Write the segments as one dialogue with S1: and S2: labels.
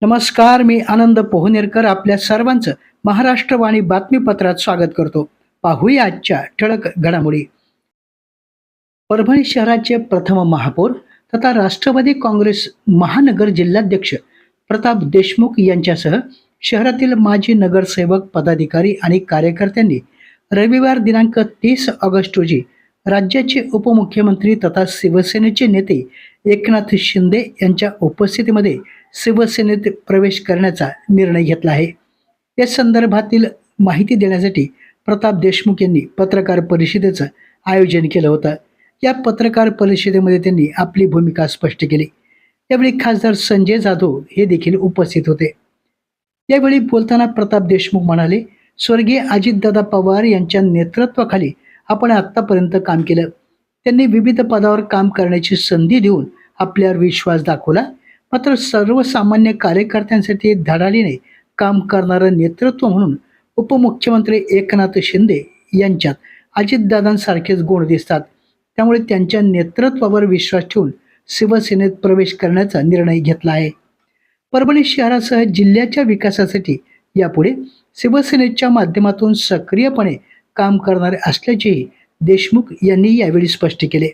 S1: नमस्कार, मी आनंद पोहनेरकर आपल्या सर्वांचं महाराष्ट्रवाणी बातमीपत्रात स्वागत करतो. पाहूया आजच्या ठळक घडामोडी. परभणी शहराचे प्रथम महापौर तथा राष्ट्रवादी काँग्रेस महानगर जिल्हाध्यक्ष प्रताप देशमुख यांच्यासह शहरातील माजी नगरसेवक, पदाधिकारी आणि कार्यकर्त्यांनी रविवार दिनांक 30 ऑगस्ट रोजी राज्याचे उपमुख्यमंत्री तथा शिवसेनेचे नेते एकनाथ शिंदे यांच्या उपस्थितीमध्ये शिवसेनेत प्रवेश करण्याचा निर्णय घेतला आहे. या संदर्भातील माहिती देण्यासाठी प्रताप देशमुख यांनी पत्रकार परिषदेचं आयोजन केलं होतं. या पत्रकार परिषदेमध्ये त्यांनी आपली भूमिका स्पष्ट केली. यावेळी खासदार संजय जाधव हे देखील उपस्थित होते. यावेळी बोलताना प्रताप देशमुख म्हणाले, स्वर्गीय अजितदादा पवार यांच्या नेतृत्वाखाली आपण आत्तापर्यंत काम केलं. त्यांनी विविध पदावर काम करण्याची संधी देऊन आपल्यावर विश्वास दाखवला. मात्र सर्वसामान्य कार्यकर्त्यांसाठी धडाडीने काम करणारं नेतृत्व म्हणून उपमुख्यमंत्री एकनाथ शिंदे यांच्यात अजितदादांसारखेच गुण दिसतात. त्यामुळे त्यांच्या नेतृत्वावर विश्वास ठेवून शिवसेनेत प्रवेश करण्याचा निर्णय घेतला आहे. परभणी शहरासह जिल्ह्याच्या विकासासाठी यापुढे शिवसेनेच्या माध्यमातून सक्रियपणे काम करणार असल्याचेही देशमुख यांनी यावेळी स्पष्ट केले.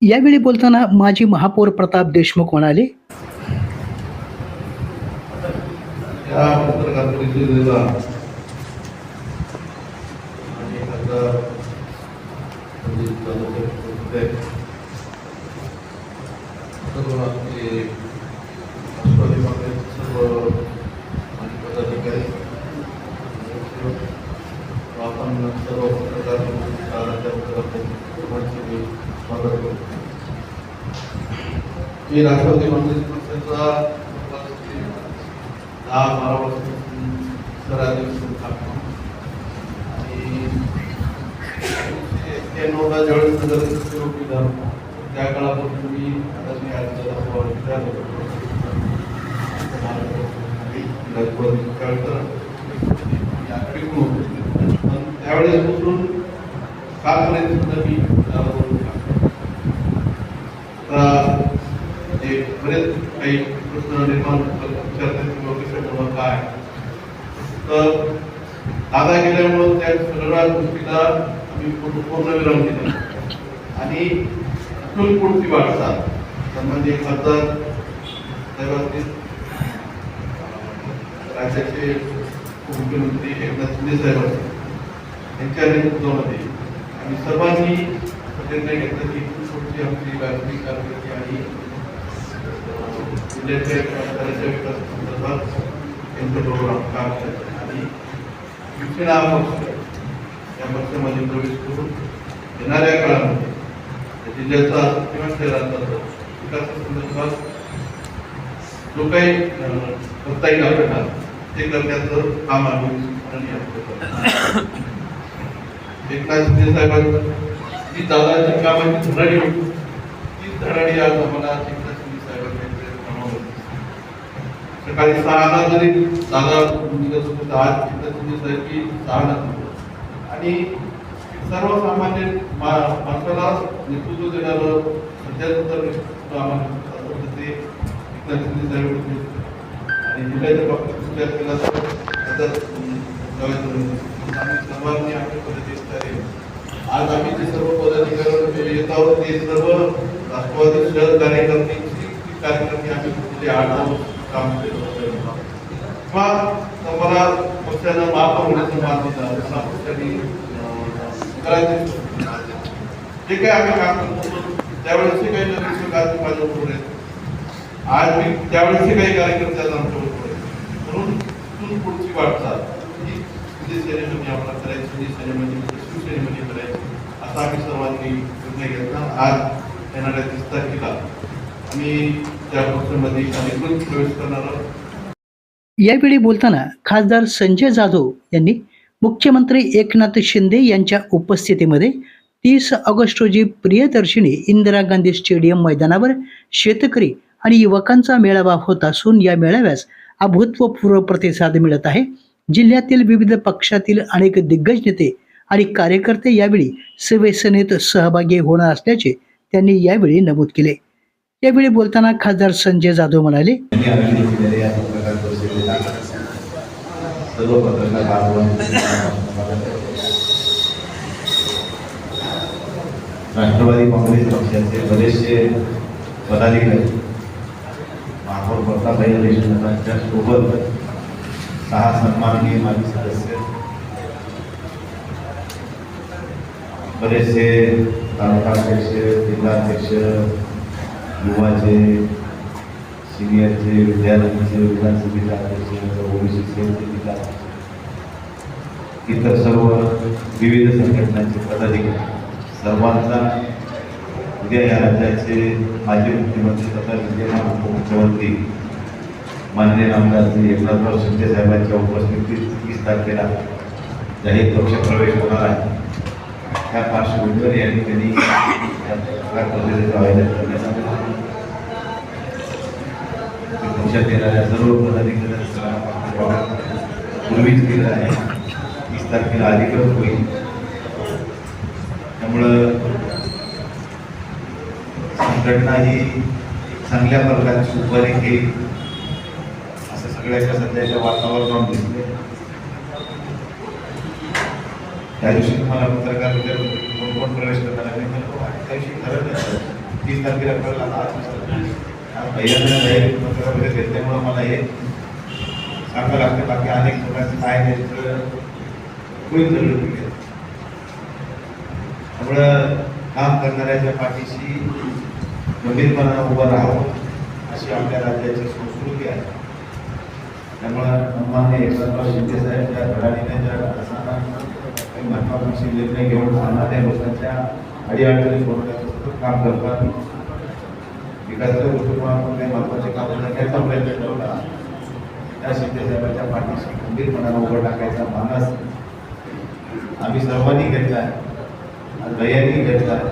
S1: यावेळी बोलताना माजी महापौर प्रताप देशमुख म्हणाले,
S2: मी राष्ट्रवादी काँग्रेस पक्षाचा 10-12 वर्षापासून शहराध्यक्ष आणि 91ला ज्यावेळेस नगरसेवक विधान त्या काळापासून मी त्यावेळेसपासून कालपर्यंत सुद्धा मी बरेच काही प्रश्न निर्माण करतात काय तर दादा गेल्यामुळं त्या सगळ्या गोष्टीला आम्ही पूर्णविराम दिला आणि इथून पुढची वाटचाल संबंधी खासदार साहेबांनी राज्याचे उपमुख्यमंत्री एकनाथ शिंदे साहेब यांच्या नेतृत्वामध्ये आम्ही सर्वांनी निर्णय घेतला की पुढची आमची राजकीय कारकिर्दी आणि जिल्ह्याच्या विकासाच्या विकासासंदर्भात यांच्याबरोबर काम करायचं आणि शिवसेना पक्ष या पक्षामध्ये प्रवेश करून येणाऱ्या काळामध्ये जिल्ह्याचा किंवा शहराचा विकासासंदर्भात जो काही करता येईल आपल्याला ते करण्याचं काम आम्ही एकनाथ शिंदे साहेबांची दादाची कामाची धडाडी होती. ती धडाडी आज आम्हाला एकनाथ शिंदे साहेबांनी सकाळी 6ला जरी दादा निघत होते आज एकनाथ शिंदे साहेब की 6ला आणि सर्वसामान्य माणसाला नेतृत्व देणारं सध्याचं तर नेतृत्व आम्हाला ते एकनाथ शिंदे साहेब होते आणि जिल्ह्याच्या बाबतीत विचार केला तर आम्ही सर्वांनी आपल्या पद्धतीने आज आम्ही जे सर्व पदाधिकारी येत आहोत ते सर्व राष्ट्रवादी शहर कार्यकर्ते आम्ही गेले 8 वर्ष काम केलं किंवा मला पक्षानं माफ होण्याचं मान दिला पक्षाने करायचे जे काही आम्ही काम करतो त्यावेळेसचे काही नगरसेवक आज माझ्या बरोबर आहेत. आज मी त्यावेळेसचे काही कार्यकर्ते आज आमच्या बरोबर आहेत. म्हणून तिथून पुढची वाटचाल ही सेनेमध्ये आम्हाला करायची, शिवसेनेमध्ये करायची असा आम्ही सर्वांनी निर्णय घेतला. आज येणाऱ्या 30 तारखेला आम्ही त्या पक्षामध्ये अधिकृत प्रवेश करणार आहोत.
S1: यावेळी बोलताना खासदार संजय जाधव यांनी मुख्यमंत्री एकनाथ शिंदे यांच्या उपस्थितीमध्ये 30 ऑगस्ट रोजी प्रियदर्शिनी इंदिरा गांधी स्टेडियम मैदानावर शेतकरी आणि युवकांचा मेळावा होत असून या मेळाव्यास अभूतपूर्व प्रतिसाद मिळत आहे. जिल्ह्यातील विविध पक्षातील अनेक दिग्गज नेते आणि कार्यकर्ते यावेळी शिवसेनेत सहभागी होणार असल्याचे त्यांनी यावेळी नमूद केले. यावेळी बोलताना खासदार संजय जाधव म्हणाले,
S3: यांनी आयोजित केलेल्या या पत्रकार परिषदेला सर्व पत्रकार राष्ट्रवादी काँग्रेस पक्षाचे बरेचसे पदाधिकारी महापौर प्रतापभाई देशमुखांच्या सोबत 6 सन्माननीय माजी सदस्य, बरेचसे तालुकाध्यक्ष, जिल्हाध्यक्ष, युवाचे, सिनियरचे, विद्यार्थ्यांचे, विधानसभेचे अध्यक्ष, ओबीसी सेलचे जिल्हाध्यक्ष, इतर सर्व विविध संघटनांचे पदाधिकारी सर्वांचा उद्या या राज्याचे माजी मुख्यमंत्री तथा विद्यमान उपमुख्यमंत्री माननीय आमदार श्री एकनाथराव शिंदे साहेबांच्या उपस्थितीत 30 तारखेला जाहीर पक्ष प्रवेश होणार आहे. त्या पार्श्वभूमीवर या ठिकाणी या पत्रकार परिषदेचं आयोजन करण्यात आलं आहे. पक्षात येणाऱ्या सर्व पदाधिकाऱ्यांचा पूर्वीच केलं आहे. 30 तारखेला अधिकृत होईल. त्यामुळं संघटना ही चांगल्या प्रकारची उभारी घेईल असं सगळ्याच्या सध्याच्या वातावरणावर दिसले. त्या दिवशी तुम्हाला पत्रकार कोण प्रवेश करणार आहे त्या दिवशी खरं नाही. 30 तारखेला कळलं. पहिल्यांदा जाहीर पत्रकार परिषद घेतल्यामुळं मला हे सांगावं लागतं. बाकी अनेक प्रकारचे काय त्याचं होईल जरूर. त्यामुळं काम करणाऱ्याच्या पाठीशी गंभीरपणानं उभं राहावं अशी आपल्या राज्याची संस्कृती आहे. त्यामुळं माननीय एकनाथराव शिंदे साहेब या घडाडीने ज्या असताना काही महत्त्वाकांक्षी निर्णय घेऊन राहणाऱ्या लोकांच्या अडीअडचणी सोडवण्याचं काम करतात. विकासाच्या दृष्टिकोनातून काही महत्त्वाचे काम करण्याचा प्रयत्न ठेवला. त्या शिंदे साहेबांच्या पाठीशी गंभीरपणानं उभं टाकायचा मानस आम्ही सर्वांनी घेतला आहे, दयानी घेतला आहे.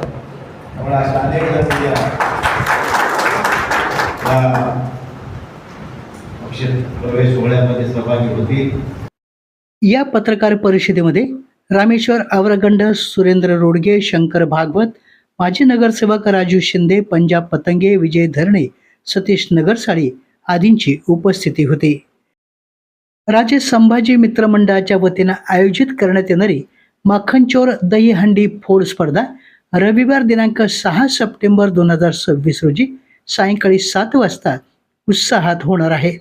S3: त्यामुळे अशा अनेक पक्ष प्रवेश सोहळ्यामध्ये सहभागी होतील.
S1: या पत्रकार परिषदेमध्ये रामेश्वर आवरगंड, सुरेंद्र रोडगे, शंकर भागवत, माजी नगरसेवक राजू शिंदे, पंजाब पतंगे, विजय धरणे, सतीश नगरसाळी आदींची उपस्थिती होती. राजे संभाजी मित्र मंडळाच्या वतीनं आयोजित करण्यात येणारी माखनचोर दहीहंडी फोड स्पर्धा रविवार दिनांक 6 सप्टेंबर 2026 रोजी सायंकाळी 7 वाजता उत्साहात होणार आहे.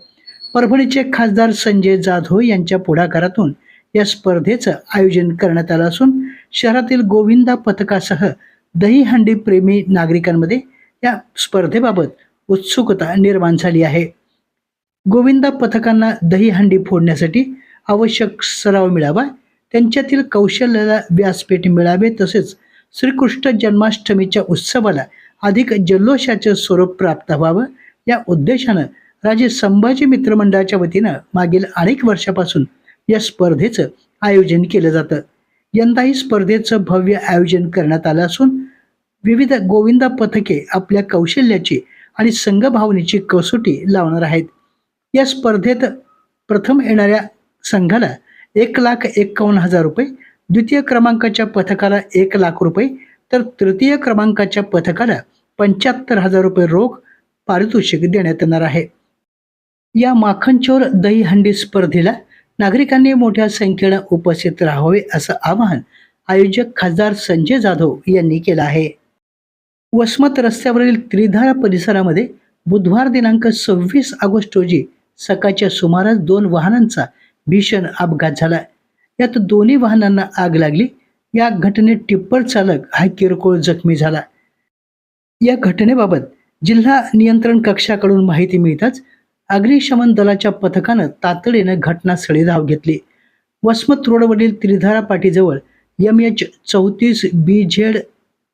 S1: परभणीचे खासदार संजय जाधव यांच्या पुढाकारातून या स्पर्धेचं आयोजन करण्यात आलं असून शहरातील गोविंदा पथकासह दहीहंडी प्रेमी नागरिकांमध्ये या स्पर्धेबाबत उत्सुकता निर्माण झाली आहे. गोविंदा पथकांना दहीहंडी फोडण्यासाठी आवश्यक सराव मिळावा, त्यांच्यातील कौशल्याला व्यासपीठ मिळावे, तसेच श्रीकृष्ण जन्माष्टमीच्या उत्सवाला अधिक जल्लोषाचे स्वरूप प्राप्त व्हावं या उद्देशानं राजे संभाजी मित्र मंडळाच्या वतीनं मागील अनेक वर्षापासून या स्पर्धेचं आयोजन केलं जातं. यंदाही स्पर्धेचं भव्य आयोजन करण्यात आलं असून विविध गोविंदा पथके आपल्या कौशल्याची आणि संघभावनेची कसोटी लावणार आहेत. या स्पर्धेत प्रथम येणाऱ्या संघाला 1,51,000 रुपये, द्वितीय क्रमांकाच्या पथकाला 1 लाख रुपये, तर तृतीय क्रमांकाच्या पथकाला 75,000 रुपये रोख पारितोषिक देण्यात येणार आहे. या माखनचोर दहीहंडी स्पर्धेला नागरिकांनी मोठ्या संख्येनं उपस्थित राहावे असं आवाहन आयोजक खासदार संजय जाधव यांनी केलं आहे. वसमत रस्त्यावरील त्रिधारा परिसरामध्ये बुधवार दिनांक 26 ऑगस्ट रोजी सकाळच्या सुमारास 2 वाहनांचा भीषण अपघात झाला. यात दोन्ही वाहनांना आग लागली. या घटनेत टिप्पर चालक हा किरकोळ जखमी झाला. या घटनेबाबत जिल्हा नियंत्रण कक्षाकडून माहिती मिळताच अग्निशमन दलाच्या पथकानं तातडीनं घटनास्थळी धाव घेतली. वसमत रोडवरील त्रिधारा पाटीजवळ MH34 BZ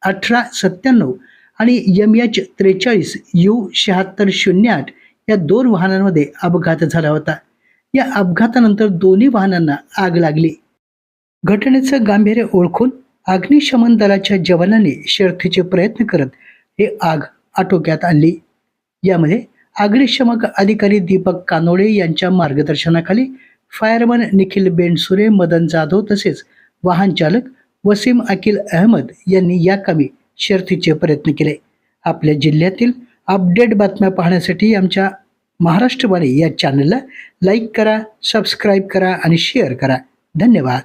S1: 1897 आणि MH 43 U 7608 या 2 वाहनांमध्ये अपघात झाला होता. या अपघातानंतर दोन्ही वाहनांना आग लागली. घटनेचं गांभीर्य ओळखून अग्निशमन दलाच्या जवानांनी शर्थीचे प्रयत्न करत ही आग आटोक्यात आणली. यामध्ये अग्निशमक अधिकारी दीपक कानोळे यांच्या मार्गदर्शनाखाली फायरमन निखिल बेंडसुरे, मदन जाधव तसेच वाहन चालक वसीम अकिल अहमद यांनी या कामी शर्थीचे प्रयत्न केले. आपल्या जिल्ह्यातील अपडेट बातम्या पाहण्यासाठी आमच्या महाराष्ट्रवाणी या चॅनलला लाईक करा, सबस्क्राईब करा आणि शेअर करा. धन्यवाद.